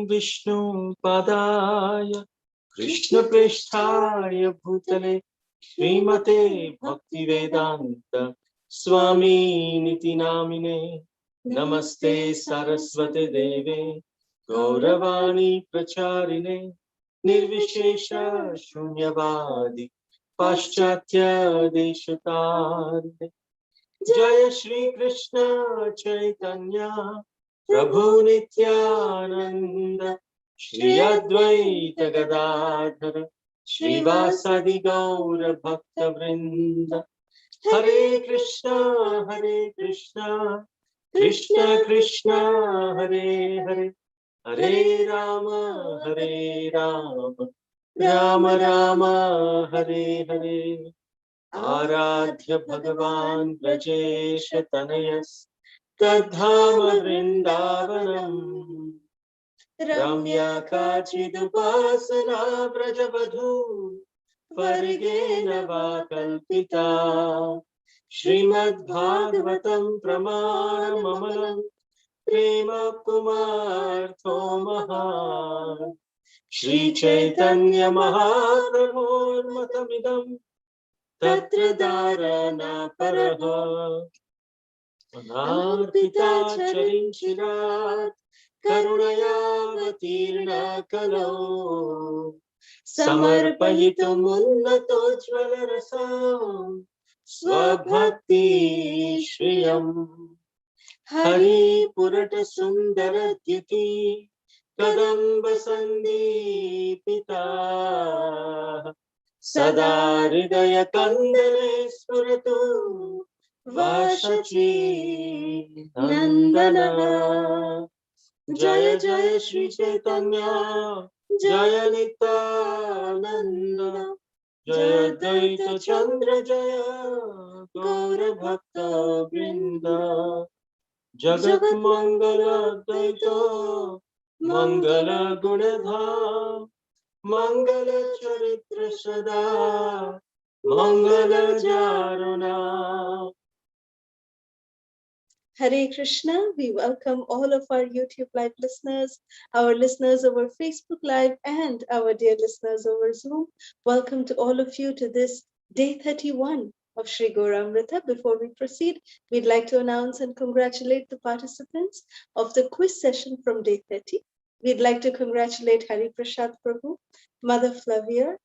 विष्णु पादाय कृष्ण प्रेष्ठाय भूतले श्रीमते भक्ति वेदांत स्वामी निति नामिने नमस्ते सरस्वते देवे गौरवाणी प्रचारिणे निर्विशेष शून्यवादी पाश्चात्य देशतारिणे जय श्री कृष्ण चैतन्य प्रभु नित्यानंद श्री अद्वैत गदाधर श्रीवासादि गौर भक्त वृंद हरे कृष्ण कृष्ण कृष्ण हरे हरे हरे राम राम राम हरे हरे आराध्य भगवान् ब्रजेश तनयस् तद्धाम वृन्दावनम् रम्या काचिदुपासना व्रजवधू वर्गेण वा कल्पिता श्रीमद्भागवतं प्रमाणममलं प्रेम कुमार्थो महान् श्रीचैतन्य महाप्रभोर्मतमिदम् तत्र धारणा परः अनार्पिता चरिञ्चिरात् करुणयावतीर्ण कलो समर्पयितुमुन्नतोज्ज्वलरसां स्वभक्ति श्रियम् हरिपुरट सुन्दरद्युति कदम्ब सन्दीपिता सदा हृदय कन्दरे स्फुरतु वाशची नन्दनः जय जय श्री चैतन्य जय नित्यानंद जय द्वैत चंद्र जय गौर भक्त वृंद जगत मंगल द्वैत मंगल गुणधाम मंगल चरित्र सदा मंगल चारुणा. Hare Krishna, we welcome all of our YouTube Live listeners, our listeners over Facebook Live, and our dear listeners over Zoom. Welcome to all of you to this day 31 of Sri Gauramrita. Before we proceed, we'd like to announce and congratulate the participants of the quiz session from day 30. We'd like to congratulate Hari Prasad Prabhu, Mother Flavia,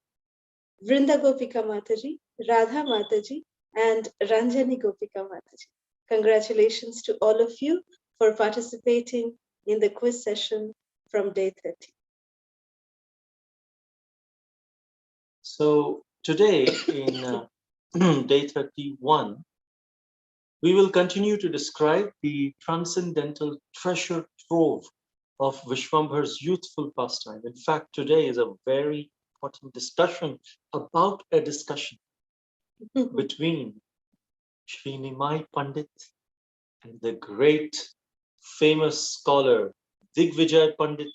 Vrinda Gopika Mataji, Radha Mataji, and Ranjani Gopika Mataji. Congratulations to all of you for participating in the quiz session from day 30. So today in day 31, we will continue to describe the transcendental treasure trove of Vishvambhar's youthful pastime. In fact, today is a very important discussion about a discussion between Sri Nimai Pandit and the great famous scholar Digvijay Pandit,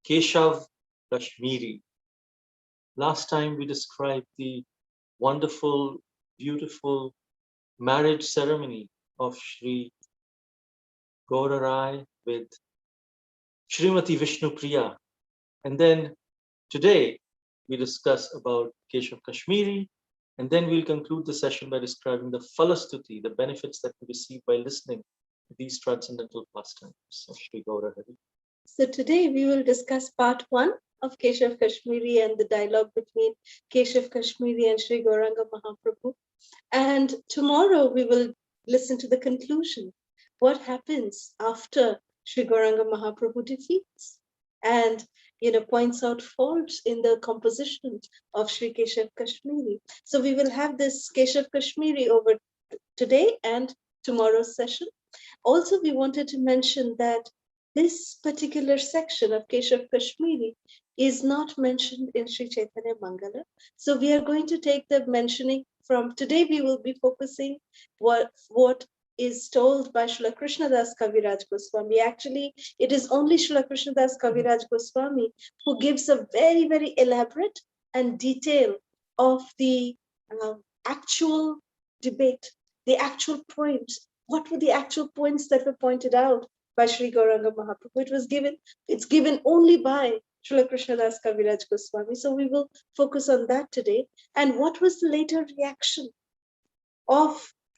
Keshava Kashmiri. Last time we described the wonderful, beautiful marriage ceremony of Sri Gauramrita with Srimati Vishnu Priya. And then today we discuss about Keshava Kashmiri, and then we'll conclude the session by describing the Phala Stuti, the benefits that we receive by listening to these transcendental pastimes of Sri Gauramrita. So today we will discuss part 1 of Keshava Kashmiri and the dialogue between Keshava Kashmiri and Sri Gauranga Mahaprabhu. And tomorrow we will listen to the conclusion. What happens after Sri Gauranga Mahaprabhu defeats and points out faults in the composition of Sri Keshava Kashmiri. So we will have this Keshava Kashmiri over today and tomorrow's session. Also, we wanted to mention that this particular section of Keshava Kashmiri is not mentioned in Sri Chaitanya Mangala. So we are going to take the mentioning from today. We will be focusing what is told by Srila Krishnadas Kaviraj Goswami. Actually, it is only Srila Krishnadas Kaviraj Goswami who gives a very, very elaborate and detail of the actual debate, the actual points. What were the actual points that were pointed out by Sri Gauranga Mahaprabhu. It's given only by Srila Krishnadas Kaviraj Goswami. So we will focus on that today. And what was the later reaction of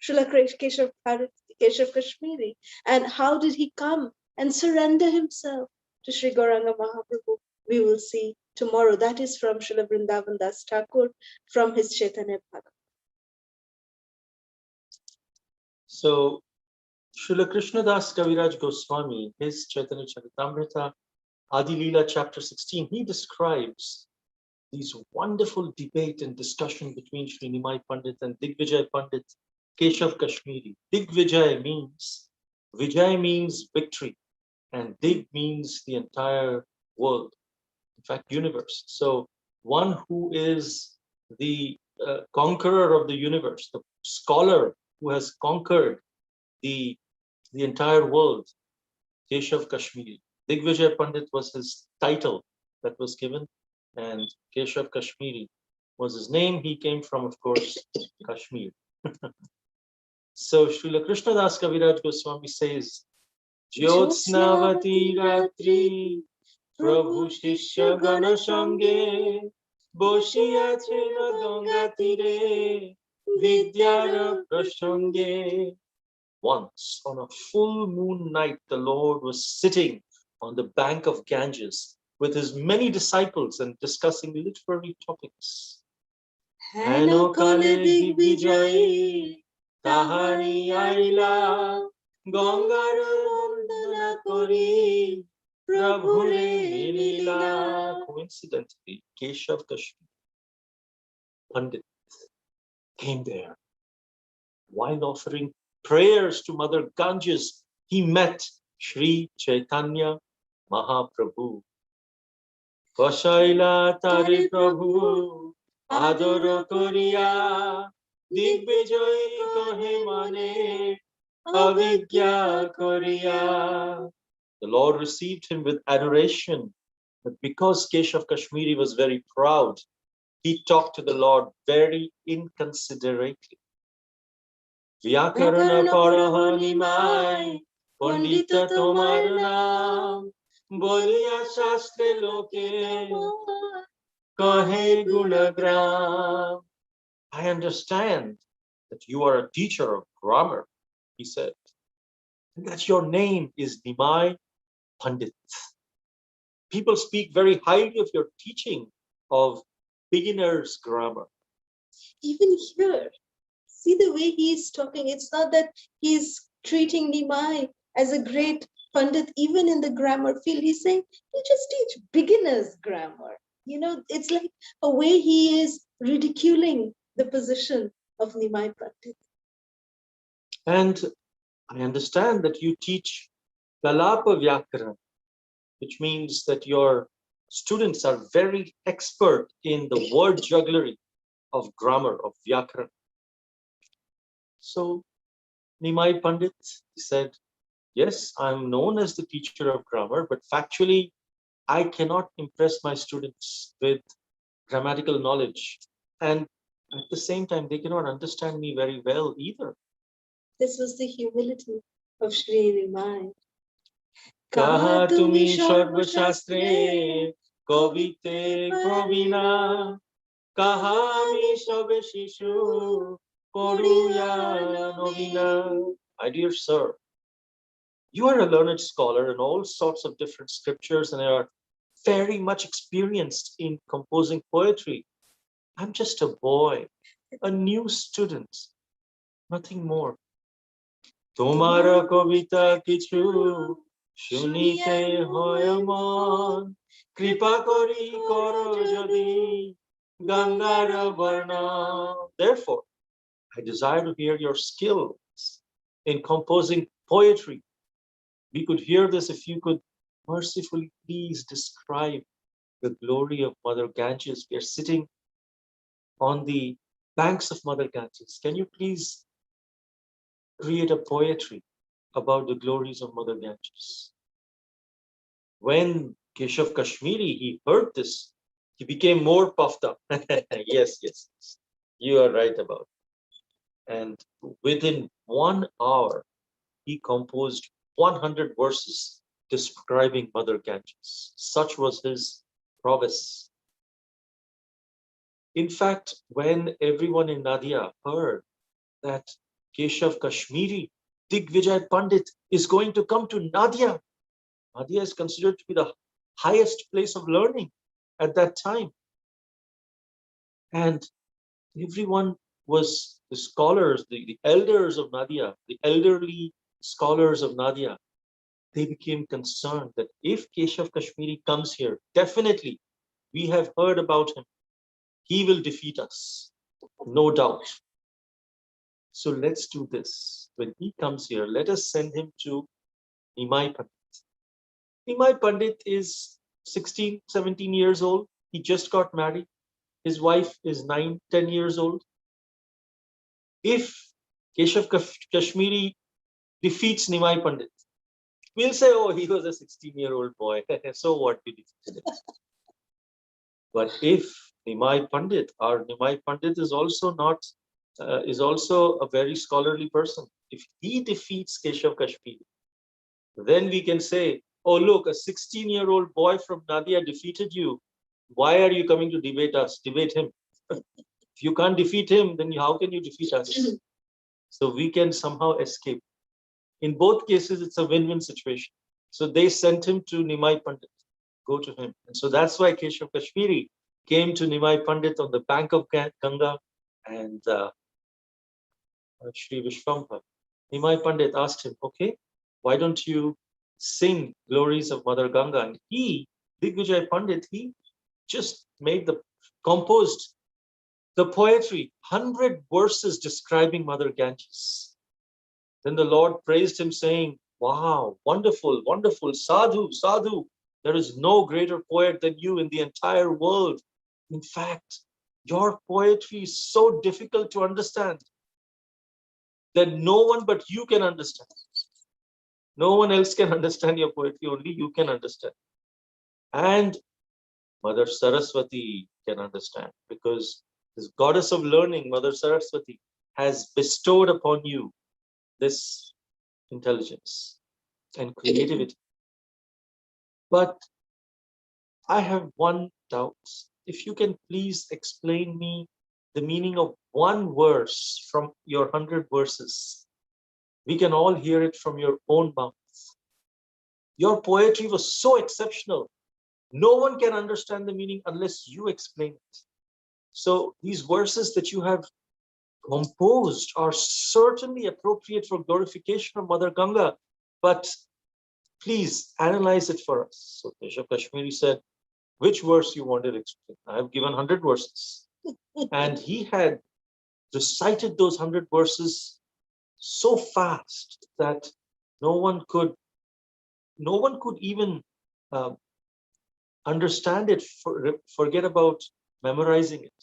Srila Keshav Kashmiri, and how did he come and surrender himself to Sri Gauranga Mahaprabhu? We will see tomorrow. That is from Srila Vrindavan Das Thakur from his Chaitanya Bhagavat. So, Srila Krishnadas Kaviraj Goswami, his Chaitanya Charitamrita, Adi Leela chapter 16, he describes these wonderful debate and discussion between Sri Nimai Pandit and Digvijay Pandit, Keshav Kashmiri. Digvijay means, Vijay means victory, and Dig means the entire world, in fact, universe. So one who is the conqueror of the universe, the scholar who has conquered the entire world, Keshav Kashmiri. Digvijay Pandit was his title that was given, and Keshav Kashmiri was his name. He came from, of course, Kashmir. So Srila Krishnadas Kaviraj Goswami says, Jyotsnavati Ratri Prabhu Shishya Gana Sange Boshiache Ganga Tire Vidyara Prasange. Once, on a full moon night, the Lord was sitting on the bank of Ganges with his many disciples and discussing literary topics. Heno kale Digvijay tahari aila Gangar vandana kori Prabhure milila. Coincidentally, Keshav Kashmiri Pandit came there while offering prayers to Mother Ganges. He met Sri Chaitanya Mahaprabhu. Vasaila tare Prabhu adoro koriya Digvijay kahe mane avidya koriya. The Lord received him with adoration, but because Keshav Kashmiri was very proud, he talked to the Lord very inconsiderately. Vyakarana paraha Nimai Pandita tomar naam Boliya shastre loke kahe gunagram. I understand that you are a teacher of grammar, he said, and that your name is Nimai Pandit. People speak very highly of your teaching of beginner's grammar. Even here, see the way he is talking. It's not that he's treating Nimai as a great Pandit, even in the grammar field. He's saying, you just teach beginners grammar. You know, it's like a way he is ridiculing the position of Nimai Pandit. And I understand that you teach Lalapa Vyakaran, which means that your students are very expert in the word jugglery of grammar, of Vyakaran. So Nimai Pandit said, yes, I'm known as the teacher of grammar, but factually, I cannot impress my students with grammatical knowledge. And at the same time, they cannot understand me very well either. This was the humility of Sri Nimai. Kaha tumi sarva shastre kavite pravina kaha ami sabe shishu koruya novina. My dear sir, you are a learned scholar in all sorts of different scriptures and are very much experienced in composing poetry. I'm just a boy, a new student, nothing more. Tomara kavita kichu shunite hoy mon kripa kori koro jodi Gangara varna. Therefore, I desire to hear your skills in composing poetry. We could hear this if you could mercifully please describe the glory of Mother Ganges. We are sitting on the banks of Mother Ganges. Can you please create a poetry about the glories of Mother Ganges? When Keshav Kashmiri, he heard this, he became more puffed up. Yes, yes, you are right about it. And within 1 hour, he composed 100 verses describing Mother Ganges. Such was his prowess. In fact, when everyone in Nadia heard that Keshava Kashmiri, Digvijay Pandit is going to come to Nadia, Nadia is considered to be the highest place of learning at that time. And everyone was the scholars, the elders of Nadia, the elderly scholars of Nadia. They became concerned that if Keshava Kashmiri comes here, definitely we have heard about him. He will defeat us, no doubt. So let's do this. When he comes here, let us send him to Nimai Pandit. Nimai Pandit is 16, 17 years old. He just got married. His wife is 9, 10 years old. If Keshava Kashmiri defeats Nimai Pandit, we'll say, oh, he was a 16-year-old boy. So what, we defeated him. But if Nimai Pandit, our Nimai Pandit is also not, is also a very scholarly person. If he defeats Keshava Kashmiri, then we can say, oh, look, a 16-year-old boy from Nadia defeated you. Why are you coming to debate us? Debate him. If you can't defeat him, then how can you defeat us? So we can somehow escape. In both cases, it's a win-win situation. So they sent him to Nimai Pandit. Go to him. And so that's why Keshava Kashmiri came to Nimai Pandit on the bank of Ganga, and Shri Vishvambhar. Nimai Pandit asked him, okay, why don't you sing glories of Mother Ganga? And he, Digvijay Pandit, he just composed the poetry, 100 verses describing Mother Ganges. Then the Lord praised him, saying, wow, wonderful, wonderful, sadhu, sadhu. There is no greater poet than you in the entire world. In fact, your poetry is so difficult to understand that no one but you can understand. No one else can understand your poetry, only you can understand. And Mother Saraswati can understand, because this goddess of learning, Mother Saraswati, has bestowed upon you this intelligence and creativity. But I have one doubt. If you can please explain me the meaning of one verse from your 100 verses. We can all hear it from your own mouth. Your poetry was so exceptional. No one can understand the meaning unless you explain it. So these verses that you have composed are certainly appropriate for glorification of Mother Ganga, but please analyze it for us. So Keshava Kashmiri said, which verse you wanted to explain? I have given 100 verses. And he had recited those 100 verses so fast that no one could even understand it, forget about memorizing it.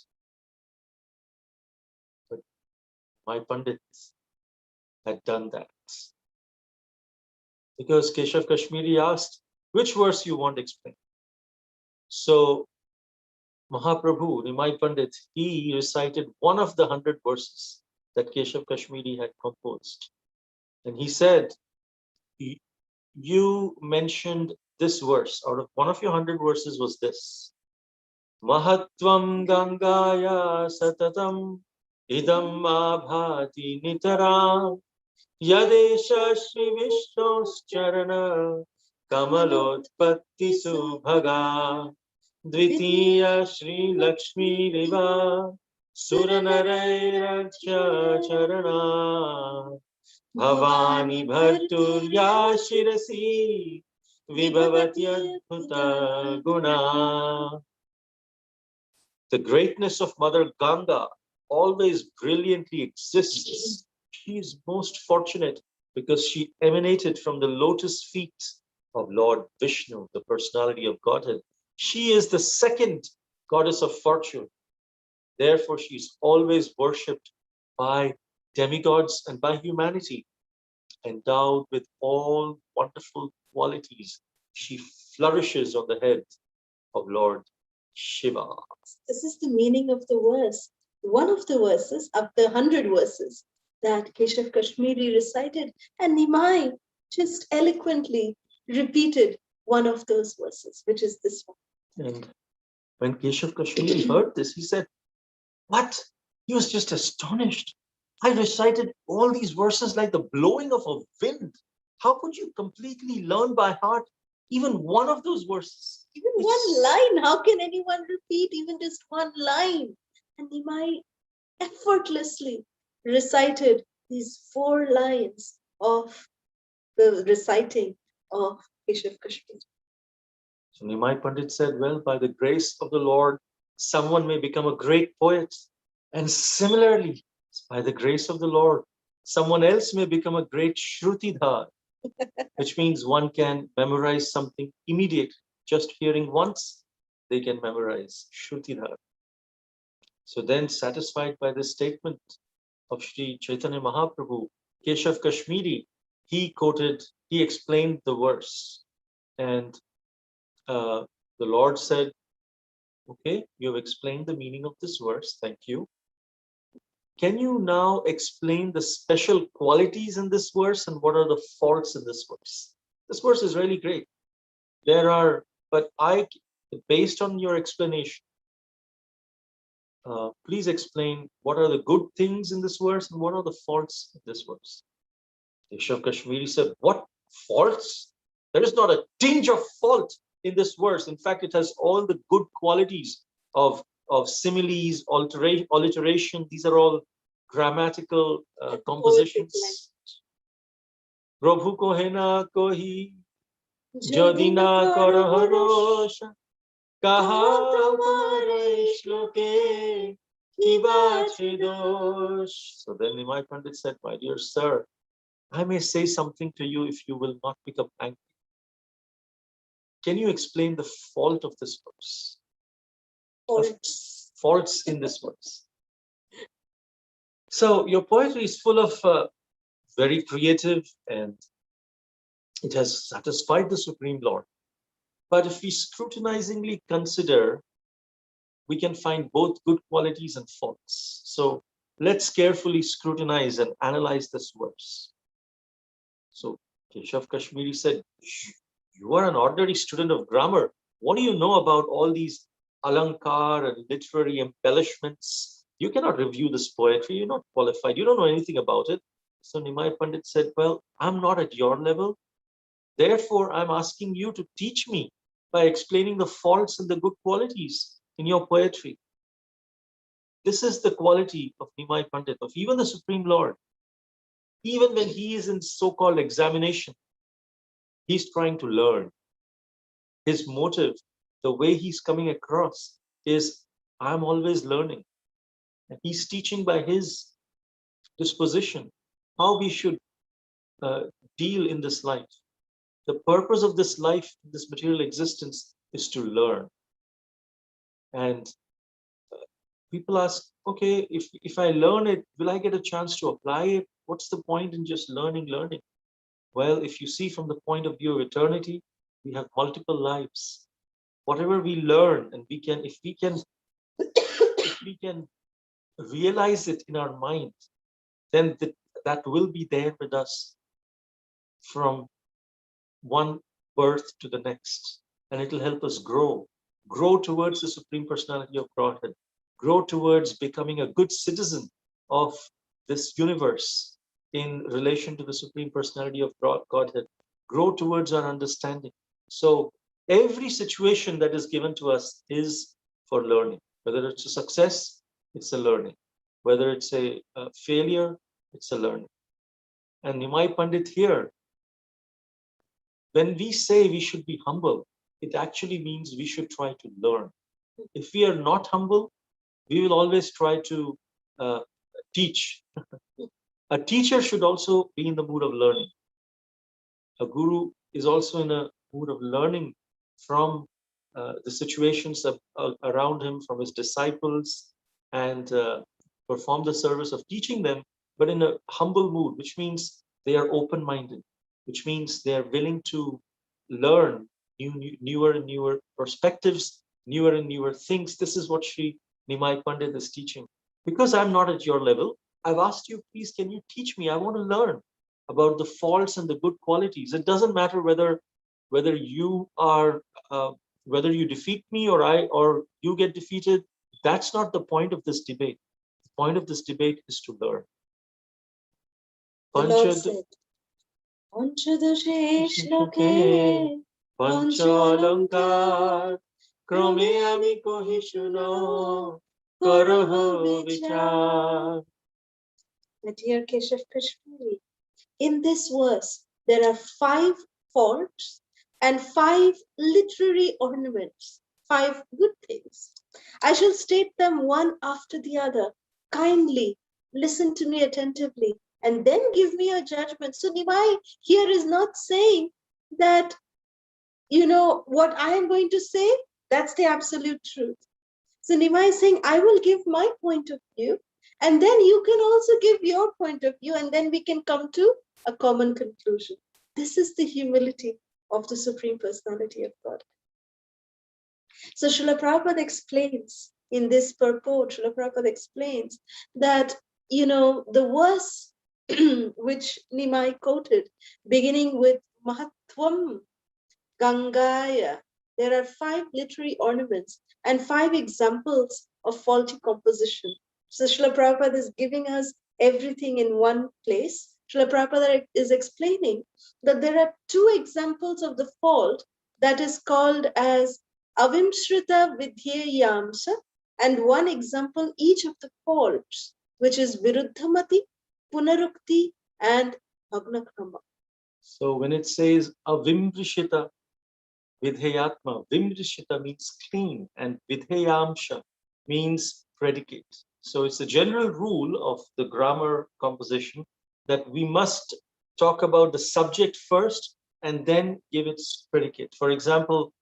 But my Pandits had done that. Because Keshava Kashmiri asked, which verse you want explained? So Mahaprabhu, Nimai Pandit, he recited one of the 100 verses that Keshava Kashmiri had composed. And he said, you mentioned this verse, out of one of your 100 verses was this. Mahatvam Gangaya Satatam Idam Abhati Nitaram Yadesha Shri Vishnu's Charana Kamalotpatti Subhaga Dvitiya Shri Lakshmi Riva Suranarairaksha Charana Bhavani Bharturya Shirasi Vibhavati Adbhuta Guna. The greatness of Mother Ganga always brilliantly exists. She is most fortunate because she emanated from the lotus feet of Lord Vishnu, the personality of Godhead. She is the second goddess of fortune. Therefore, she is always worshipped by demigods and by humanity. Endowed with all wonderful qualities, she flourishes on the head of Lord Shiva. This is the meaning of the verse. One of the verses of the 100 verses that Keshava Kashmiri recited, and Nimai just eloquently repeated one of those verses, which is this one. And when Keshava Kashmiri heard this, he said, "What?" He was just astonished. "I recited all these verses like the blowing of a wind. How could you completely learn by heart even one of those verses?" Even one line. How can anyone repeat even just one line? And Nimai effortlessly recited these 4 lines of the reciting of Keshava Kashmiri. So Nimai Pandit said, "Well, by the grace of the Lord, someone may become a great poet. And similarly, by the grace of the Lord, someone else may become a great Shrutidhar," which means one can memorize something immediate. Just hearing once, they can memorize Shrutidhar. So then, satisfied by this statement of Sri Chaitanya Mahaprabhu, Keshav Kashmiri, he explained the verse. And the Lord said, "Okay, you have explained the meaning of this verse. Thank you. Can you now explain the special qualities in this verse and what are the faults in this verse?" This verse is really great. Based on your explanation, please explain what are the good things in this verse and what are the faults in this verse. Keshav Kashmiri said, "What faults? There is not a tinge of fault in this verse. In fact, it has all the good qualities of similes, alliteration. These are all grammatical compositions. Prabhu ko hai na kohi, jodi na karo rosh, kaha tumhare shloke ki baat hai dosh." So then Nimai Pandit said, "My dear sir, I may say something to you if you will not become angry. Can you explain the fault of this verse? Faults in this verse." So your poetry is full of very creative and it has satisfied the Supreme Lord. But if we scrutinizingly consider, we can find both good qualities and faults. So let's carefully scrutinize and analyze this verse. So Keshav Kashmiri said, "You are an ordinary student of grammar. What do you know about all these alankar and literary embellishments? You cannot review this poetry. You're not qualified. You don't know anything about it." So Nimai Pandit said, "Well, I'm not at your level. Therefore, I'm asking you to teach me by explaining the faults and the good qualities in your poetry." This is the quality of Nimai Pandit, of even the Supreme Lord. Even when he is in so-called examination, he's trying to learn. His motive, the way he's coming across is, "I'm always learning." And he's teaching by his disposition how we should deal in this life. The purpose of this life, this material existence, is to learn. And people ask, "Okay, if I learn it, will I get a chance to apply it? What's the point in just learning? Well, if you see from the point of view of eternity, we have multiple lives. Whatever we learn, and if we can realize it in our mind, then that will be there with us from one birth to the next, and it will help us grow towards the Supreme Personality of Godhead, grow towards becoming a good citizen of this universe in relation to the Supreme Personality of Godhead, grow towards our understanding. So every situation that is given to us is for learning. Whether it's a success, it's a learning. Whether it's a failure, it's a learning. And Nimai Pandit here, when we say we should be humble, it actually means we should try to learn. If we are not humble, we will always try to teach. A teacher should also be in the mood of learning. A guru is also in a mood of learning from the situations around him, from his disciples, and perform the service of teaching them, but in a humble mood, which means they are open-minded, which means they are willing to learn newer and newer perspectives, newer and newer things. This is what Sri Nimai Pandit is teaching. Because I'm not at your level, I've asked you, please, can you teach me? I want to learn. about the faults and the good qualities. It doesn't matter whether you are whether you defeat me or you get defeated. That's not the point of this debate. The point of this debate is to learn. The Lord said, Panchadashe shloke Panchalankar Krome ami kohi shuno Karaho vichar. My dear Keshav Kashmiri, in this verse, there are 5 faults and 5 literary ornaments, 5 good things. I shall state them one after the other. Kindly listen to me attentively and then give me a judgment. So Nimai here is not saying that, what I am going to say, that's the absolute truth. So Nimai is saying, I will give my point of view, and then you can also give your point of view, and then we can come to a common conclusion. This is the humility of the Supreme Personality of God. So Srila Prabhupada explains in this purport, Srila Prabhupada explains that, the verse which Nimai quoted, beginning with Mahatvam Gangaya, there are 5 literary ornaments and 5 examples of faulty composition. So Srila Prabhupada is giving us everything in one place. Srila Prabhupada is explaining that there are 2 examples of the fault that is called as Avimshrita Vidhyayamsa, and 1 example each of the faults, which is Viruddhamati, Punarukti, and Bhagnakrama. So when it says Avimrishita Vidheyatma, Vimrishita means clean, and Vidheyamsha means predicate. So it's a general rule of the grammar composition that we must talk about the subject first and then give its predicate. For example,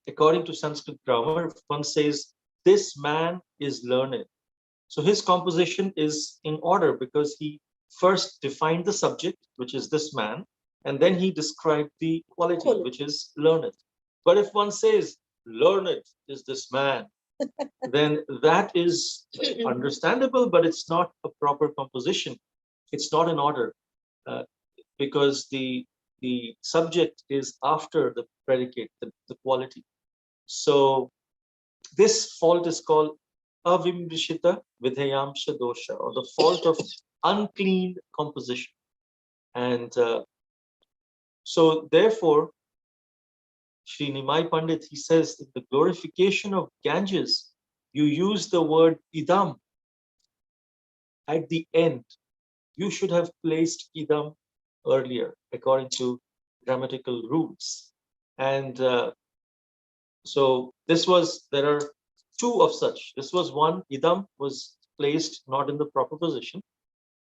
according to Sanskrit grammar, if one says, this man is learned, so his composition is in order because he first defined the subject, which is this man, and then he described the quality, which is learned. But if one says, learned is this man, then that is understandable, but it's not a proper composition. It's not in order because the subject is after the predicate, the quality. So this fault is called Avimrishita Vidhayamsha Dosha, or the fault of unclean composition. And so therefore, Sri Nimai Pandit, he says, in the glorification of Ganges, you use the word idam at the end. You should have placed idam earlier, according to grammatical rules. And so there are 2 of such. This was one, idam was placed not in the proper position.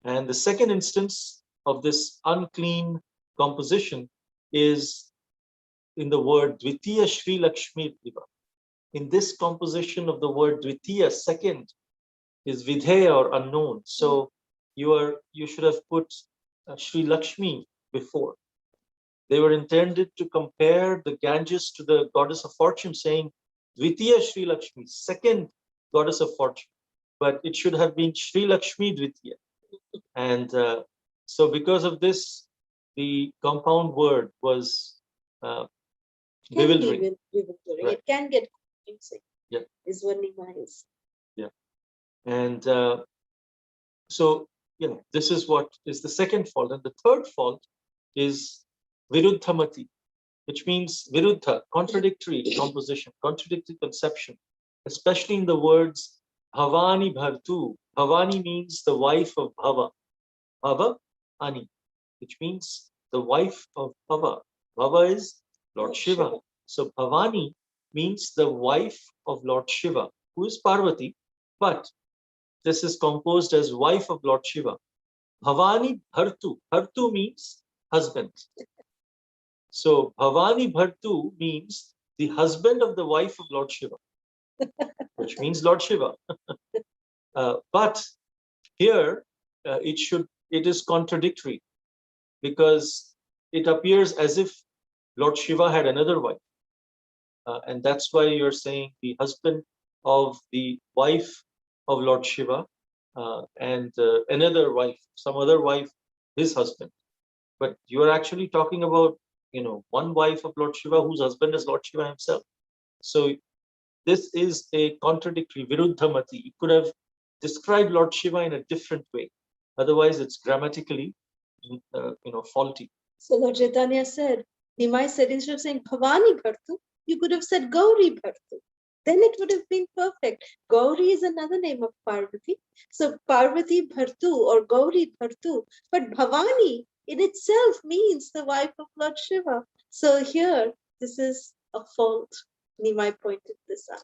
And the second instance of this unclean composition is in the word Dvitiya Shri Lakshmi Diva. In this composition of the word Dvitiya, second, is Vidheya or unknown. So you should have put Shri Lakshmi before. They were intended to compare the Ganges to the goddess of fortune, saying Dvitiya Shri Lakshmi, second goddess of fortune. But it should have been Shri Lakshmi Dvitiya. And so because of this, the compound word was bewildering. Right. It can get confusing. Yeah. Is what Nimai is. Yeah. And so, this is what is the second fault. And the third fault is Viruddhamati, which means Viruddha, contradictory composition, contradictory conception, especially in the words Bhavani Bhartu. Bhavani means the wife of Bhava. Bhava Ani, which means the wife of Bhava. Bhava is Lord Shiva. So Bhavani means the wife of Lord Shiva, who is Parvati, but this is composed as wife of Lord Shiva. Bhavani Bhartu. Bhartu means husband. So Bhavani Bhartu means the husband of the wife of Lord Shiva, which means Lord Shiva. But here it is contradictory because it appears as if Lord Shiva had another wife. And that's why you're saying the husband of the wife of Lord Shiva and another wife, some other wife, his husband. but you are actually talking about, one wife of Lord Shiva whose husband is Lord Shiva himself. So this is a contradictory, viruddhamati. You could have described Lord Shiva in a different way. Otherwise, it's grammatically, faulty. So Lord Chaitanya said, Nimai said, instead of saying Bhavani Bhartu, you could have said Gauri Bhartu. Then it would have been perfect. Gauri is another name of Parvati. So Parvati Bhartu or Gauri Bhartu. But Bhavani in itself means the wife of Lord Shiva. So here, this is a fault. Nimai pointed this out.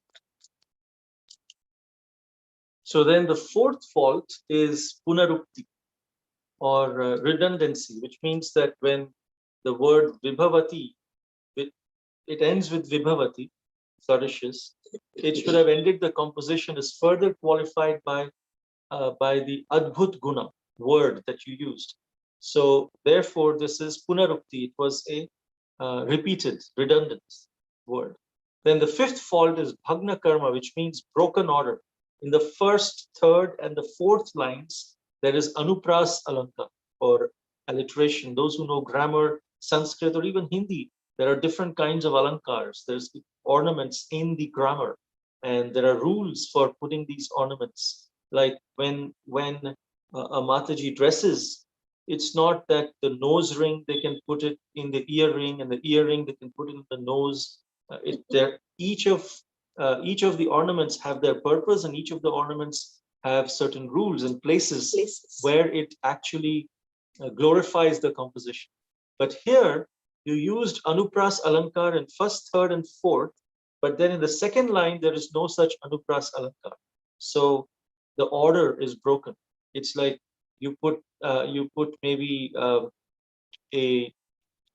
So then the fourth fault is punarukti, or redundancy, which means that when the word vibhavati, it ends with vibhavati, flourishes, it should have ended the composition is further qualified by the adbhut guna word that you used. So therefore, this is punarukti. It was a repeated, redundant word. Then the fifth fault is bhagna karma, which means broken order. In the first, third, and the fourth lines, there is anupras alanka, or alliteration. Those who know grammar, Sanskrit, or even Hindi, there are different kinds of alankars. There's ornaments in the grammar, and there are rules for putting these ornaments. Like when a Mataji dresses, it's not that the nose ring, they can put it in the earring, and the earring, they can put it in the nose. Each of the ornaments have their purpose, and each of the ornaments have certain rules and places where it actually glorifies the composition. But here, you used anupras alankar in first, third, and fourth, but then in the second line, there is no such anupras alankar. So the order is broken. It's like you put maybe a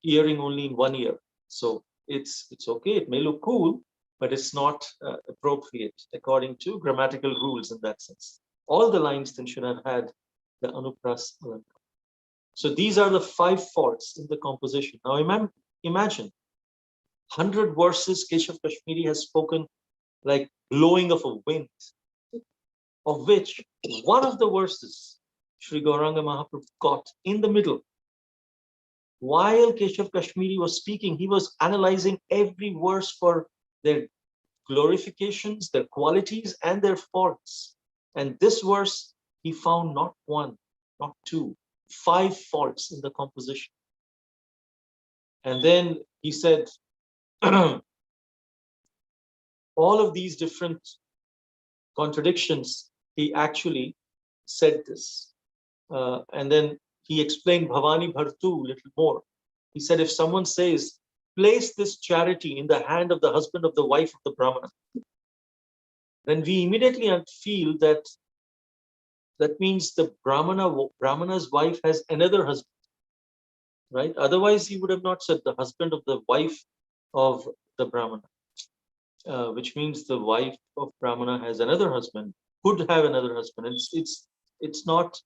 earring only in one ear. So it's okay. It may look cool, but it's not appropriate according to grammatical rules in that sense. All the lines then should have had the anupras alankar. So these are the 5 faults in the composition. Now imagine 100 verses Keshav Kashmiri has spoken like blowing of a wind, of which one of the verses Sri Gauranga Mahaprabhu got in the middle. While Keshav Kashmiri was speaking, he was analyzing every verse for their glorifications, their qualities, and their faults. And this verse, he found not 1, not 2, 5 faults in the composition. And then he said, all of these different contradictions, he actually said this. And then he explained Bhavani Bhartu a little more. He said, if someone says, place this charity in the hand of the husband of the wife of the Brahmana, then we immediately feel that means the Brahmana's wife has another husband, right? Otherwise, he would have not said the husband of the wife of the Brahmana, which means the wife of Brahmana has another husband, could have another husband. It's not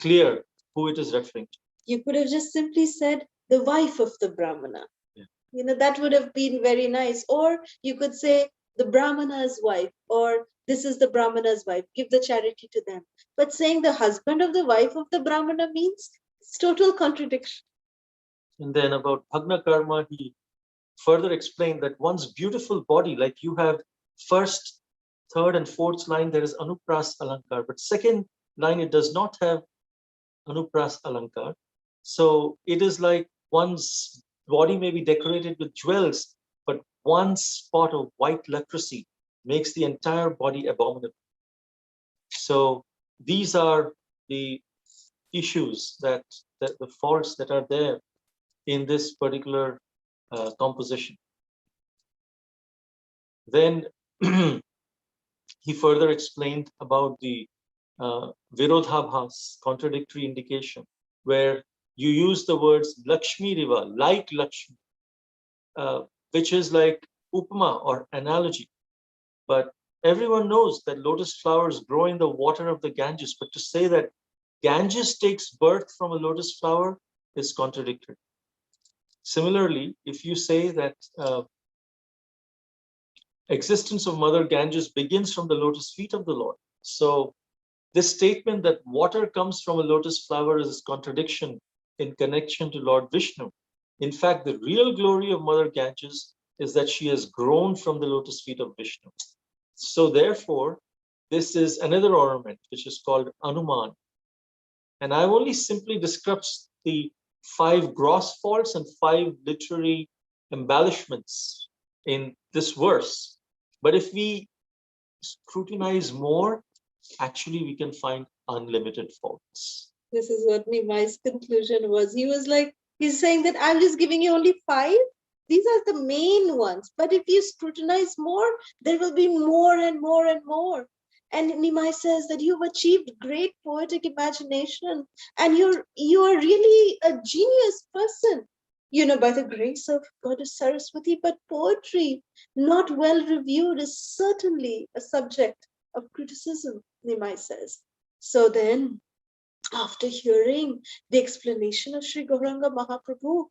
clear who it is referring to. You could have just simply said the wife of the Brahmana. Yeah. That would have been very nice. Or you could say the Brahmana's wife, or this is the Brahmana's wife, give the charity to them. But saying the husband of the wife of the Brahmana means it's total contradiction. And then about Bhagna Karma, he further explained that one's beautiful body, like you have first, third, and fourth line, there is Anupras Alankar, but second line, it does not have Anupras Alankar. So it is like one's body may be decorated with jewels, but one spot of white leprosy makes the entire body abominable. So these are the issues that the faults that are there in this particular composition. Then he further explained about the Virodhabhas, contradictory indication, where you use the words Lakshmi Riva, like Lakshmi, which is like upma or analogy. But everyone knows that lotus flowers grow in the water of the Ganges, but to say that Ganges takes birth from a lotus flower is contradictory. Similarly, if you say that existence of Mother Ganges begins from the lotus feet of the Lord, so this statement that water comes from a lotus flower is a contradiction in connection to Lord Vishnu. In fact, the real glory of Mother Ganges is that she has grown from the lotus feet of Vishnu. So therefore, this is another ornament which is called Anuman. And I've only simply described the 5 gross faults and 5 literary embellishments in this verse. But if we scrutinize more, actually we can find unlimited faults. This is what Nimai's conclusion was. He was like, he's saying that I'm just giving you only 5. These are the main ones. But if you scrutinize more, there will be more and more and more. And Nimai says that you've achieved great poetic imagination and you are really a genius person, by the grace of Goddess Saraswati. But poetry, not well reviewed, is certainly a subject of criticism, Nimai says. So then, after hearing the explanation of Sri Gauranga Mahaprabhu,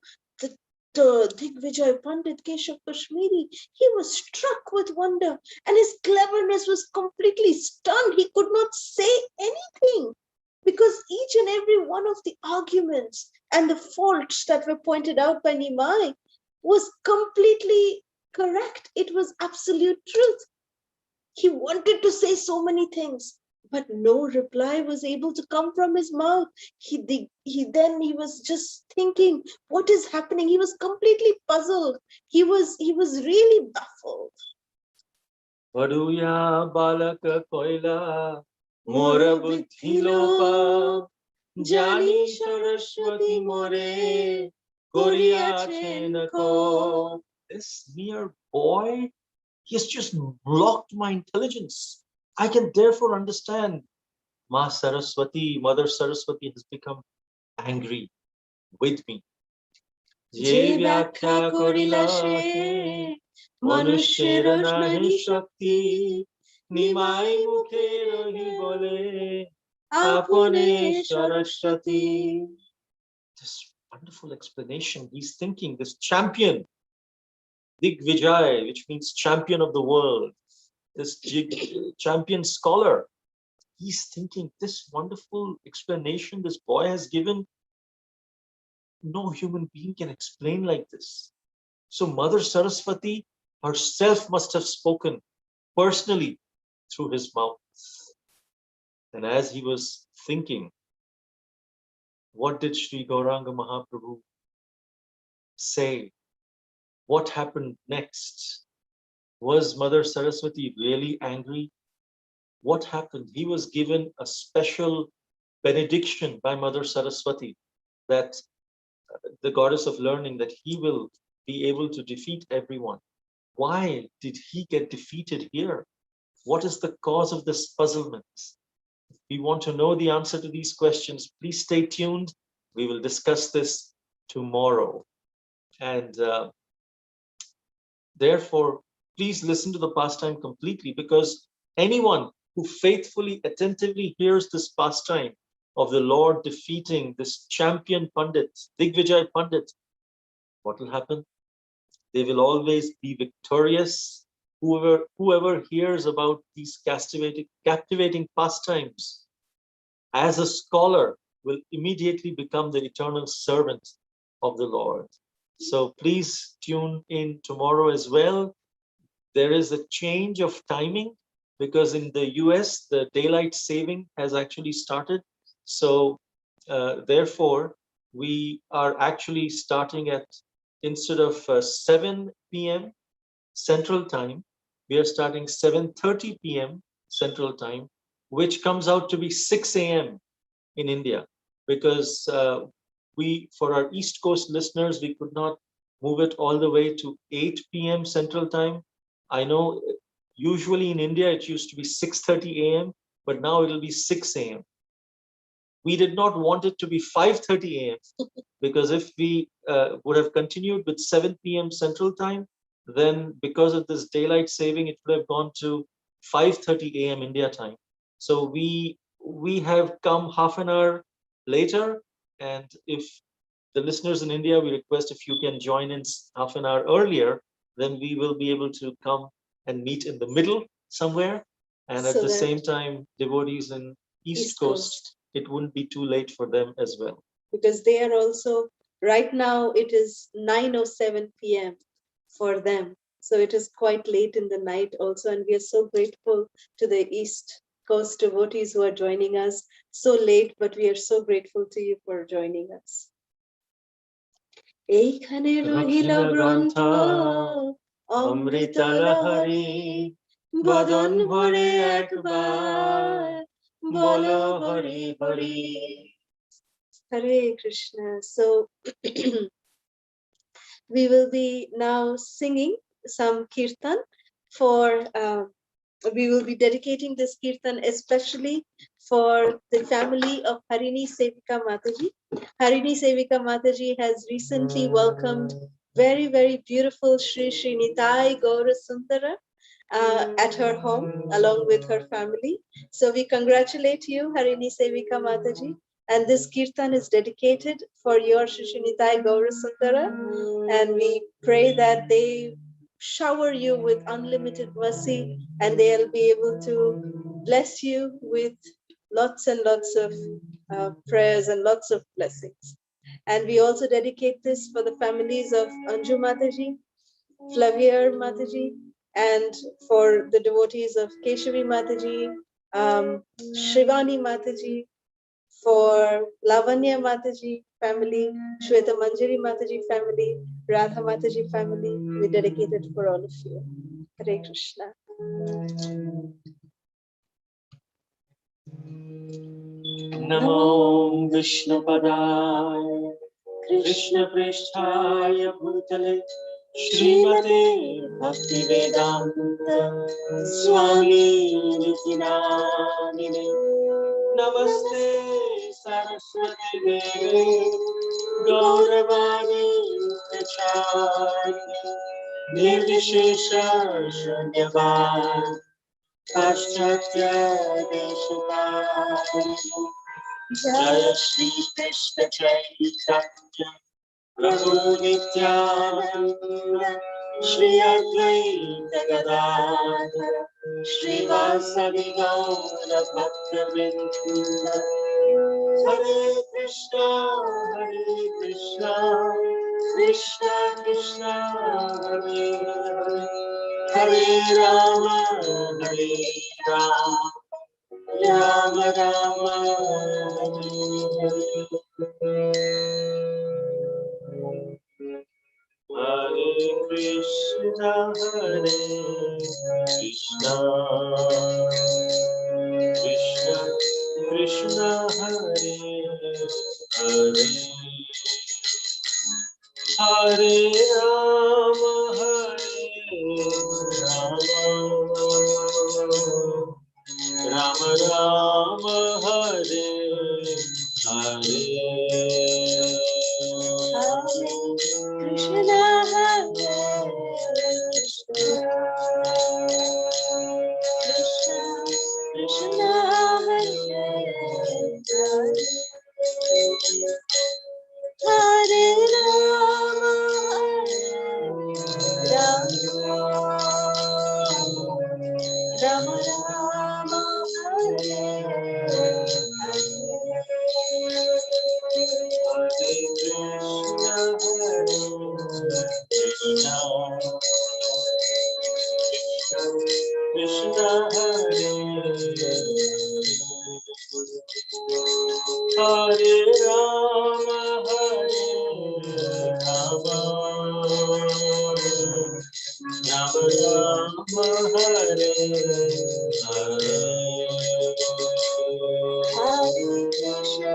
the Digvijay Pandit Keshava Kashmiri, he was struck with wonder and his cleverness was completely stunned. He could not say anything because each and every one of the arguments and the faults that were pointed out by Nimai was completely correct. It was absolute truth. He wanted to say so many things, but no reply was able to come from his mouth. He was just thinking, what is happening? He was completely puzzled. He was really baffled. Vaduya balaka koila mora buddhi lopa jani saraswati more koriyachen ko. This mere boy, he has just blocked my intelligence. I can therefore understand Mother Saraswati has become angry with me. Je vyakya korila she manushera nahi shakti nimai mukhe rahi bole apone Saraswati. This wonderful explanation. He's thinking this champion, Digvijay, which means champion of the world, this champion scholar, he's thinking this wonderful explanation this boy has given, no human being can explain like this. So Mother Saraswati herself must have spoken personally through his mouth. And as he was thinking, what did Sri Gauranga Mahaprabhu say? What happened next? Was Mother Saraswati really angry? What happened? He was given a special benediction by Mother Saraswati that the goddess of learning, that he will be able to defeat everyone. Why did he get defeated here? What is the cause of this puzzlement? If we want to know the answer to these questions, please stay tuned. We will discuss this tomorrow. And therefore, please listen to the pastime completely, because anyone who faithfully, attentively hears this pastime of the Lord defeating this champion Pandit, Digvijay Pandit, what will happen? They will always be victorious. Whoever hears about these captivating pastimes as a scholar will immediately become the eternal servant of the Lord. So please tune in tomorrow as well. There is a change of timing because in the US, the daylight saving has actually started. So therefore, we are actually starting at, instead of 7 p.m. Central Time, we are starting 7:30 p.m. Central Time, which comes out to be 6 a.m. in India, because for our East Coast listeners, we could not move it all the way to 8 p.m. Central Time. I know usually in India, it used to be 6:30 a.m., but now it'll be 6 a.m. We did not want it to be 5:30 a.m. because if we would have continued with 7 p.m. Central Time, then because of this daylight saving, it would have gone to 5:30 a.m. India time. So we have come half an hour later, and if the listeners in India, we request if you can join in half an hour earlier, then we will be able to come and meet in the middle somewhere. And at the same time, devotees in East Coast, it wouldn't be too late for them as well. because they are also, right now it is 9:07 p.m. for them. So it is quite late in the night also, and we are so grateful to the East Coast devotees who are joining us so late, but we are so grateful to you for joining us. এইখানে রহিল গ্রন্থ অমৃত লহরী বদন ভরে একবার বলো Hari Hari. Hare Krishna. So we will be now singing some kirtan for we will be dedicating this kirtan especially for the family of Harini Sevika Mataji. Harini Sevika Mataji has recently welcomed very, very beautiful Sri Sri Nitai Gaurasundara at her home along with her family. So we congratulate you, Harini Sevika Mataji. And this kirtan is dedicated for your Sri Sri Nitai Gaurasundara. And we pray that they shower you with unlimited mercy, and they'll be able to bless you with lots and lots of prayers and lots of blessings. And we also dedicate this for the families of Anju Mataji, Flavier Mataji, and for the devotees of Keshavi Mataji, Shivani Mataji, for Lavanya Mataji family, Shweta Manjari Mataji family, Radha Mataji family. We dedicate it for all of you. Hare Krishna. Namo Vishnupadaya Krishna Pristhaya Bhutale Srimate Bhaktivedanta Swami Niti Namine Namaste Saraswati Devi Gauravani Pracharine Nirvishesha Shunyavad Paschatya Deshapaya Jaya Shri Krishna Chaitanya Prabhu Nityananda Shri Advaita Gadadhara Shri Vasadi Gaura Bhakta-vrinda Hare Krishna Krishna Krishna Hare Hare Hare Rama Hare Rama Rama Rama Hare Hare Krishna Krishna Krishna Hare Hare Hare Rama Rama Rama Hare Hare Hare Krishna Krishna Hare Hare Rama Rama Rama Hare Krishna Hare Hare Rama Rama Rama Hare Hare Hare Krishna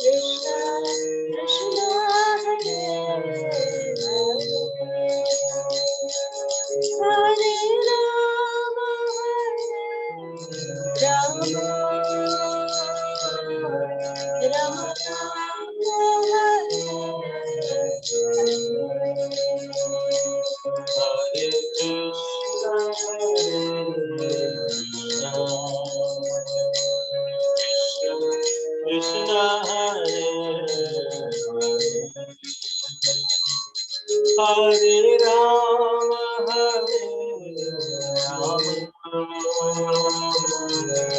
Krishna Krishna Hare Hare Rama Rama Rama Hare Krishna Hare Hare Rama Rama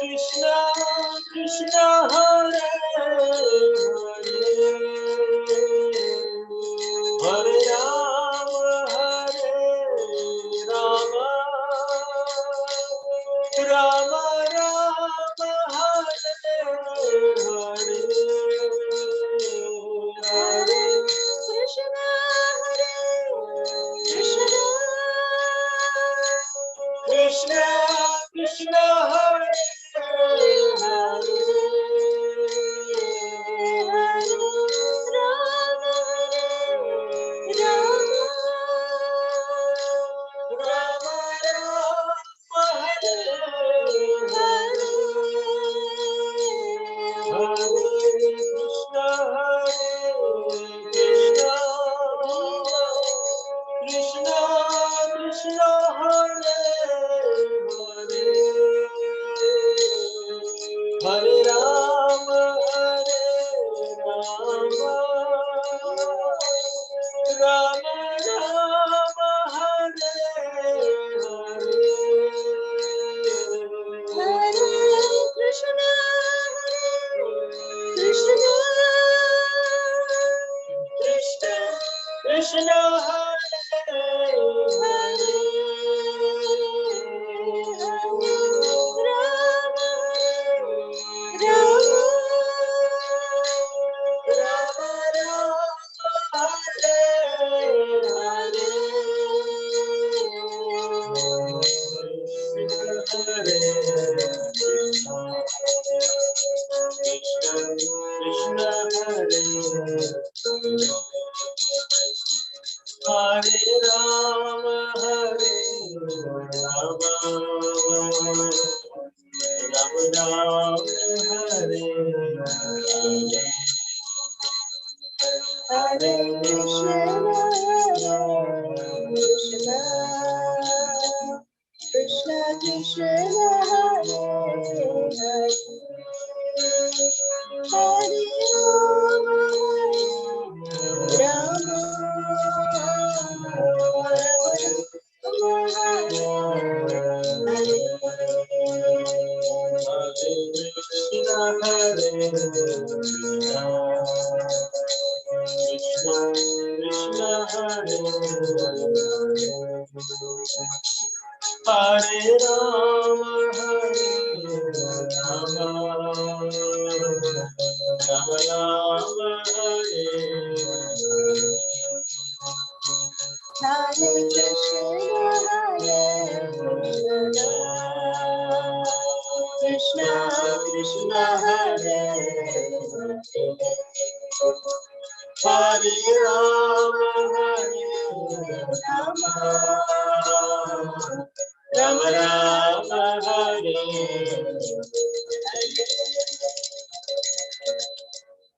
Krishna Krishna Hare Hare Hare Rama Rama Rama Hare Hare Hare Krishna Krishna Krishna Hare Hare Hare Rama, Rama Rama, Hare Hare. Hare Krishna, Krishna, Krishna, Krishna, Hare Hare. Krishna Hare Hare Rama Hare Rama Rama Rama Hare Hare Hare Krishna Krishna Krishna Hare Hare Hare Rama Krishna Hare Rama Rama Rama Hare Hare Krishna Krishna Hare Hare Rama Rama Rama Hare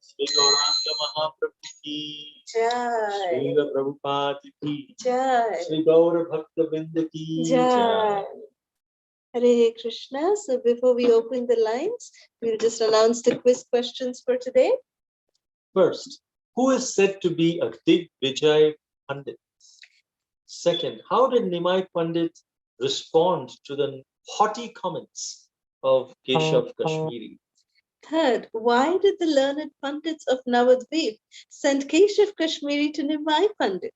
Shri Gauramrita Mahaprabhu ki Jai. Srila Prabhupada ki Jai. Shri Gaur Bhakta Vrinda ki Jai. Hare Krishna. So before we open the lines, we'll just announce the quiz questions for today. First, who is said to be a Digvijay Pandit? Second, how did Nimai Pandit respond to the haughty comments of Keshava Kashmiri? Third, why did the learned Pandits of Navadvip send Keshava Kashmiri to Nimai Pandit?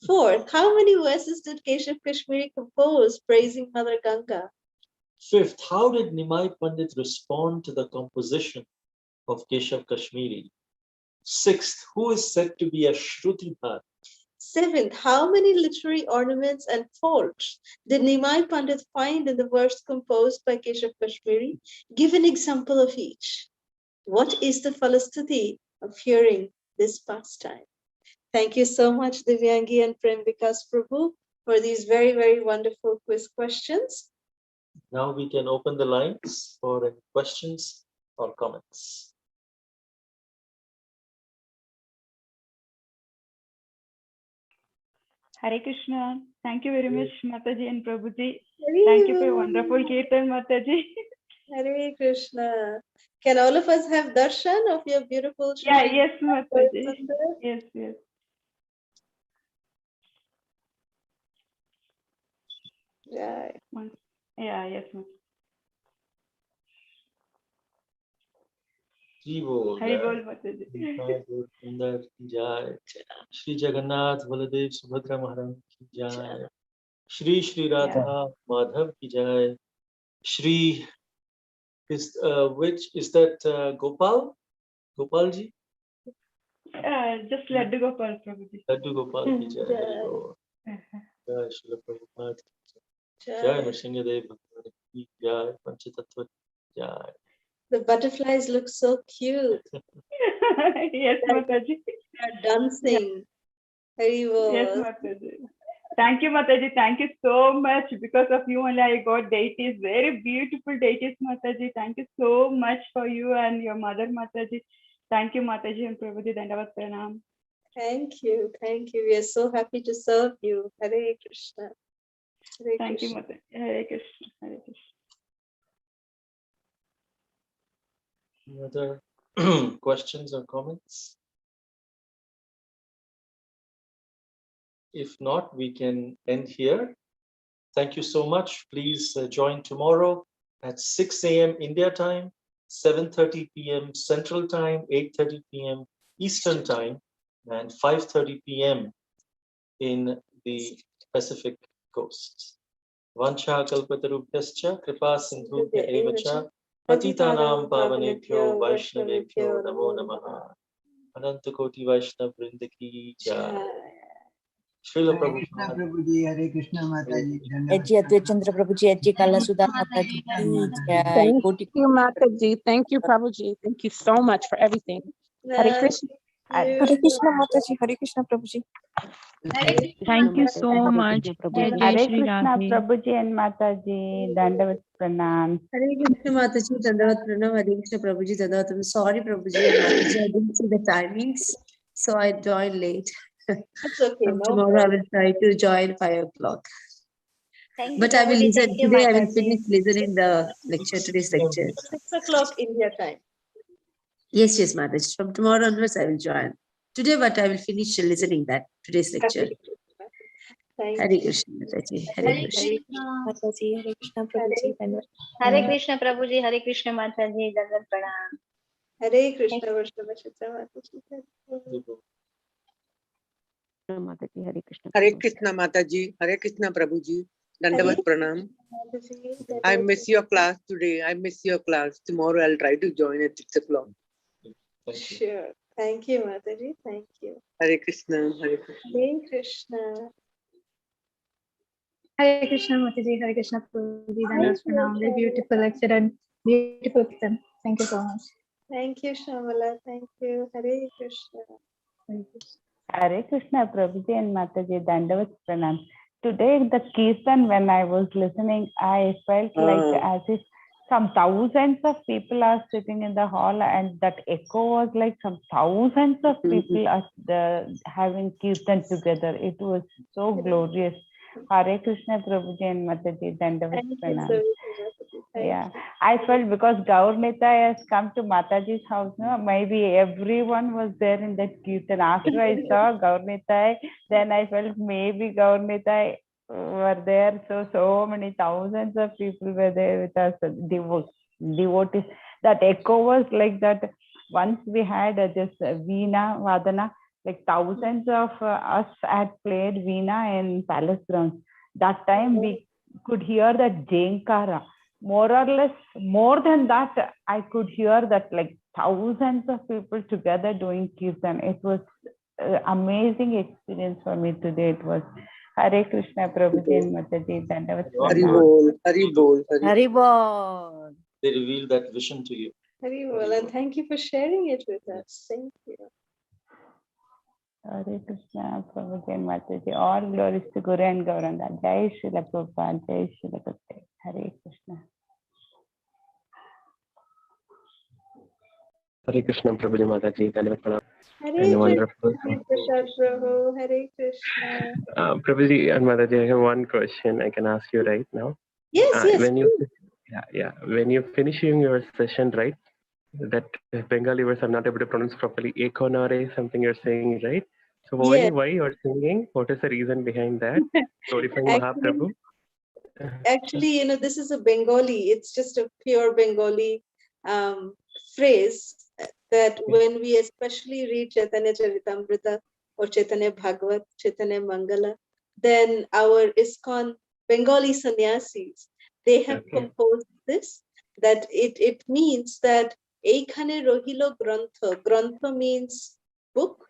Fourth, how many verses did Keshava Kashmiri compose praising Mother Ganga? Fifth, how did Nimai Pandit respond to the composition of Keshava Kashmiri? Sixth, who is said to be a Shrutibhar? Seventh, how many literary ornaments and faults did Nimai Pandit find in the verse composed by Keshava Kashmiri? Give an example of each. What is the Phala Stuti of hearing this pastime? Thank you so much, Divyangi and Prem Vikas Prabhu, for these very, very wonderful quiz questions. Now we can open the lines for any questions or comments. Hare Krishna. Thank you very much, Mataji and Prabhuji. Thank you for your wonderful kirtan, Mataji. Hare Krishna. Can all of us have darshan of your beautiful Shri? Yeah, yes, Mataji. Yes, yes. Jai. Yeah, yes, ma'am. Ji bol. Hari bol, Mataji. Sundar ki jai. Shri Jagannath Baladev Subhadra Maharaj ki jai. Shri Shri Radha Madhav ki jai. Shri is which is that Gopal? Gopal ji? Just Laddu Gopal, Prabhuji. Laddu Gopal ki jai. Hari bol. Jai Shri Prabhupada ki jai. Jai Nrsimhadev Bhagwan ki jai. Panchatattva ki jai. The butterflies look so cute. Yes, Mataji. They're dancing. Hari bol. Yes, Mataji. Thank you, Mataji. Thank you so much. Because of you only I got deities. Very beautiful deities, Mataji. Thank you so much for you and your mother, Mataji. Thank you, Mataji and Prabhuji. Dandavat Pranam. Thank you. Thank you. We are so happy to serve you. Hare Krishna. Hare Thank you, Krishna. Mataji. Hare Krishna. Hare Krishna. Any other questions or comments? If not, we can end here. Thank you so much. Please join tomorrow at 6 a.m. India time, 7:30 p.m. Central Time, 8:30 p.m. Eastern Time, and 5:30 p.m. in the Pacific Coast. Vancha kalpatarubhyascha kripa sindhubhya eva cha patitanam pavanebhyo vaishnavebhyo namo namaha. Ananta Koti Vaishnav Vrinda ki jai. Srila Hare Krishna Prabhupada. Prabhuji, Hare Krishna Mataji. Ajji Advait Chandra Prabhuji, Ajji Kala Sudha Mataji ki jai. Thank Koti you, Mataji. Thank you, Prabhuji. Thank you so much for everything. Hare Krishna. Hare Krishna Mataji, Hare Krishna Prabhuji. Thank you so much. Jai Jai Hare Shri Krishna, Radhe. Prabhuji and Mataji. Dandavat Pranam. Hare Krishna Mataji, Dandavat Pranam. Hare Krishna Prabhuji, Dandavat Pranam. Sorry, Prabhuji and Mataji, I didn't see the timings, so I joined late. That's okay. From tomorrow, I will try to join 5 o'clock. But I will listen. Today, I will finish listening the lecture, today's lecture. 6 o'clock India time. Yes, yes, Mataji. From tomorrow onwards, I will join. Today, but I will finish listening that today's lecture. Hare Krishna Mataji. Hare Krishna. Mataji, Hare Krishna Prabhuji. Hare Krishna Prabhuji, Hare Krishna Mataji, Dandavat Pranam. Hare Krishna Vaishnava Mataji. Mataji, Hare Krishna. Hare Krishna Mataji, Hare Krishna Prabhuji, Dandavat Pranam. I miss your class today. I miss your class. Tomorrow I'll try to join at 6 o'clock. Sure. Thank you, Mataji. Thank you. Hare Krishna. Hare Krishna. Hare Krishna. Hare Krishna Mataji, Hare Krishna Prabhuji, Dandavat Pranam. Very beautiful lecture and beautiful kirtan. Thank you so much. Thank you, Shamala. Thank you. Hare Krishna. Hare Krishna, Prabhuji and Mataji. Dandavat Pranam. Today, the Kirtan, when I was listening, I felt like as if some thousands of people are sitting in the hall, and that echo was like some thousands of people are having Kirtan together. It was so glorious. Hare Krishna, Prabhuji and Mataji. Dandavat Pranam. Yeah, I felt because Gauramrita has come to Mataji's house, no? Maybe everyone was there in that Kirtan. After I saw Gauramrita, then I felt maybe Gauramrita were there. So many thousands of people were there with us, devotees. That echo was like that. Once we had just Veena Vadana, like thousands of us had played Veena in Palace grounds. That time we could hear that Jankara. More or less, more than that, I could hear that like thousands of people together doing Kirtan. It was amazing experience for me today. It was Hare Krishna Prabhuji and Mataji. Dandavat Hari Pranam. Bol. Hari Bol. Hari Bol. They reveal that vision to you. Hare Bol. And thank you for sharing it with us. Thank you. Hare Krishna Prabhuji and Mataji. All glories to Guru and Gauranga. Jai Srila Prabhupada. Jai Srila Prabhupada. Hare Krishna. Hare Krishna Prabhuji Mataji, Dandavat Pranam. Hare Wonderful. Krishna Prasad Prabhu. Hare Krishna. Prabhuji and Mataji, I have one question I can ask you right now. Yes, yes. When you finishing your session, right? That Bengali words I'm not able to pronounce properly. Ekonare, something you're saying, right? So why you're singing? What is the reason behind that? Glorifying Mahaprabhu. actually, this is a Bengali, it's just a pure Bengali phrase that when we especially read Chaitanya Charitamrita or Chaitanya Bhagavat, Chaitanya Mangala, then our ISKCON Bengali sannyasis, they have composed this, that it means that Eikhane Rohilo Grantha. Grantha means book.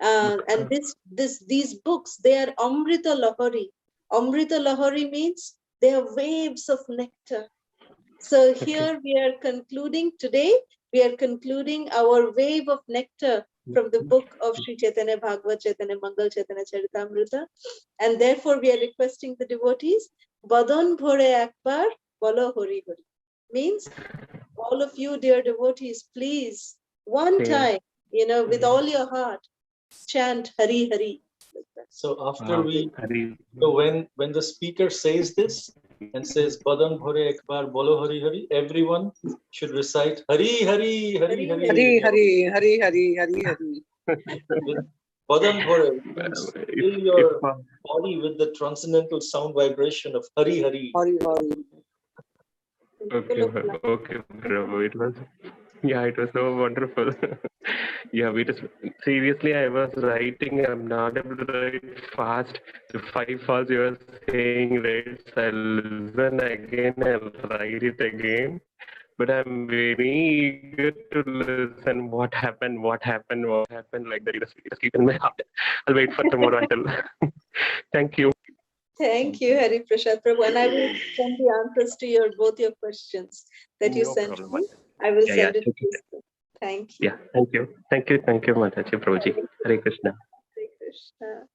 And these books, they are Amrita Lahari. Amrita Lahari means they are waves of nectar. So here we are concluding today, we are concluding our wave of nectar from the book of Sri Chaitanya Bhagavat, Chaitanya Mangal, Chaitanya Charitamrita. And therefore we are requesting the devotees, Badan Bhore Akbar, Bolo Hori Hori. Means all of you, dear devotees, please, one time, with all your heart, chant Hari Hari. So after so when the speaker says this and says Badan Bhore Ekbar Bolo Hari Hari, everyone should recite Hari Hari Hari Hari Hari Hari Hari Hari Hari Hari. Badan Bhore means fill your body with the transcendental sound vibration of Hari Hari. Hari Hari. Okay, Prabhu. It was so wonderful. Yeah, seriously, I was writing. I'm not able to write fast. The 5 falls you were saying, right? So I'll listen again. I'll write it again. But I'm very eager to listen. What happened? Like that. Just keep in my heart. I'll wait for tomorrow until. Thank you. Thank you, Hari Prasad Prabhu. And I will send the answers to both your questions that you sent me. I will send it to you. Thank you. Yeah, thank you. Thank you, Mataji Prabhuji. Hare Krishna. Hare Krishna.